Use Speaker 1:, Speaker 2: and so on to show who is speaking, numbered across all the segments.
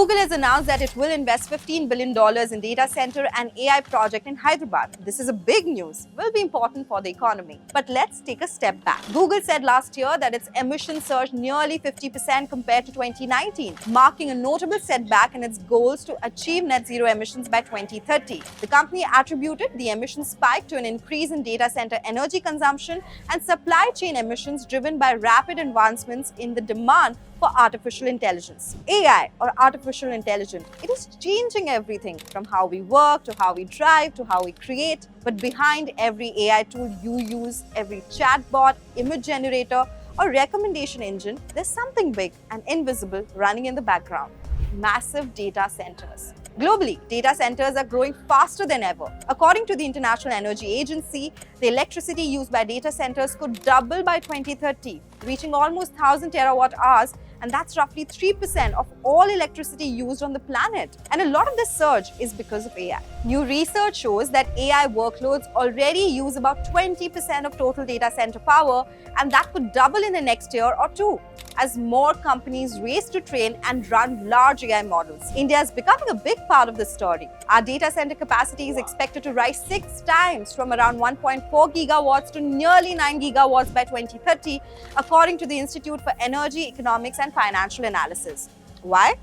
Speaker 1: Google has announced that it will invest $15 billion in data center and AI project in Hyderabad. This is a big news, will be important for the economy. But let's take a step back. Google said last year that its emissions surged nearly 50% compared to 2019, marking a notable setback in its goals to achieve net zero emissions by 2030. The company attributed the emission spike to an increase in data center energy consumption and supply chain emissions driven by rapid advancements in the demand for artificial intelligence. AI, or artificial intelligence, it is changing everything from how we work to how we drive to how we create. But behind every AI tool you use, every chatbot, image generator, or recommendation engine, there's something big and invisible running in the background: massive data centers. Globally, data centers are growing faster than ever. According to the International Energy Agency, the electricity used by data centers could double by 2030, reaching almost 1,000 terawatt-hours, and that's roughly 3% of all electricity used on the planet. And a lot of this surge is because of AI. New research shows that AI workloads already use about 20% of total data center power, and that could double in the next year or two as more companies race to train and run large AI models. India is becoming a big part of this story. Our data center capacity is expected to rise 6 times from around 1.4 gigawatts to nearly 9 gigawatts by 2030, according to the Institute for Energy, Economics and Financial Analysis. Why?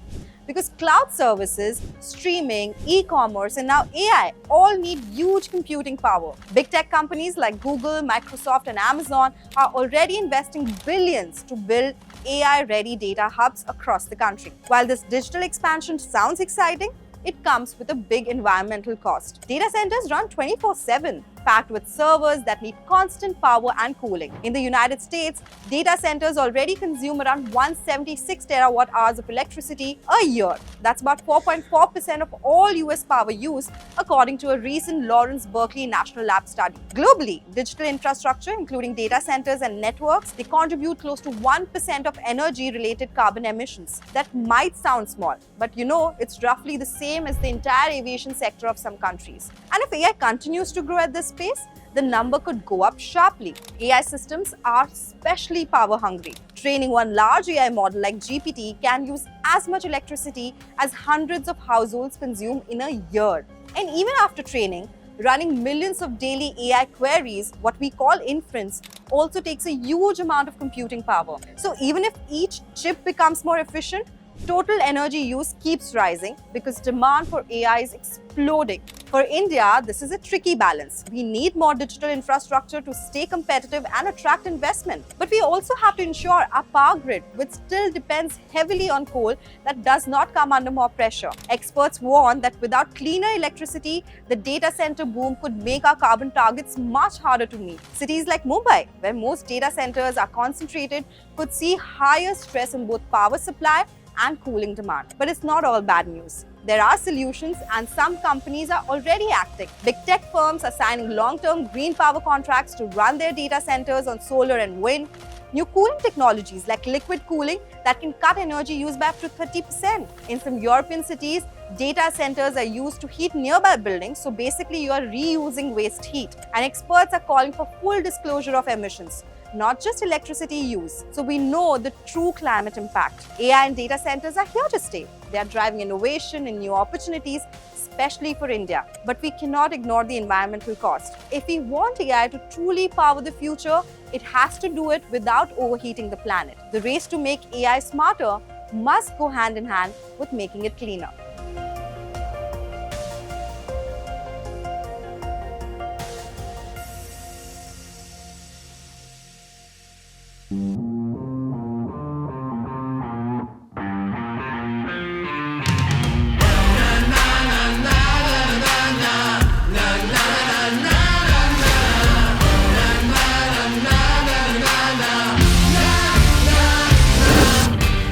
Speaker 1: Because cloud services, streaming, e-commerce, and now AI all need huge computing power. Big tech companies like Google, Microsoft, and Amazon are already investing billions to build AI-ready data hubs across the country. While this digital expansion sounds exciting, it comes with a big environmental cost. Data centers run 24/7, packed with servers that need constant power and cooling. In the United States, data centers already consume around 176 terawatt-hours of electricity a year. That's about 4.4% of all US power use, according to a recent Lawrence Berkeley National Lab study. Globally, digital infrastructure, including data centers and networks, they contribute close to 1% of energy-related carbon emissions. That might sound small, but it's roughly the same as the entire aviation sector of some countries. And if AI continues to grow at this pace, the number could go up sharply. AI systems are especially power hungry. Training one large AI model like GPT can use as much electricity as hundreds of households consume in a year. And even after training, running millions of daily AI queries, what we call inference, also takes a huge amount of computing power. So even if each chip becomes more efficient, total energy use keeps rising because demand for AI is exploding. For India, this is a tricky balance. We need more digital infrastructure to stay competitive and attract investment. But we also have to ensure our power grid, which still depends heavily on coal, that does not come under more pressure. Experts warn that without cleaner electricity, the data center boom could make our carbon targets much harder to meet. Cities like Mumbai, where most data centers are concentrated, could see higher stress in both power supply and cooling demand. But it's not all bad news. There are solutions, and some companies are already acting. Big tech firms are signing long-term green power contracts to run their data centers on solar and wind. New cooling technologies like liquid cooling that can cut energy use by up to 30%. In some European cities, data centers are used to heat nearby buildings, so basically you are reusing waste heat. And experts are calling for full disclosure of emissions, not just electricity use, so we know the true climate impact. AI and data centers are here to stay. They are driving innovation and new opportunities, especially for India. But we cannot ignore the environmental cost. If we want AI to truly power the future, it has to do it without overheating the planet. The race to make AI smarter must go hand in hand with making it cleaner.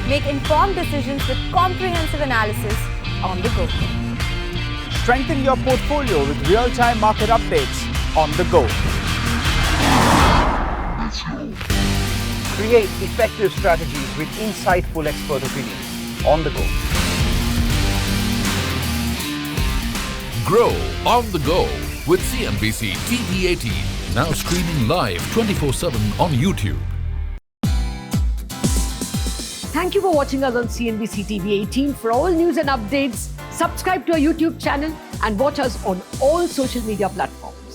Speaker 1: Make informed decisions with comprehensive analysis on the go.
Speaker 2: Strengthen your portfolio with real-time market updates on the go. Create effective strategies with insightful expert opinions on the go.
Speaker 3: Grow on the go with CNBC-TV18, now streaming live 24/7 on YouTube.
Speaker 4: Thank you for watching us on CNBC TV18. For all news and updates, subscribe to our YouTube channel and watch us on all social media platforms.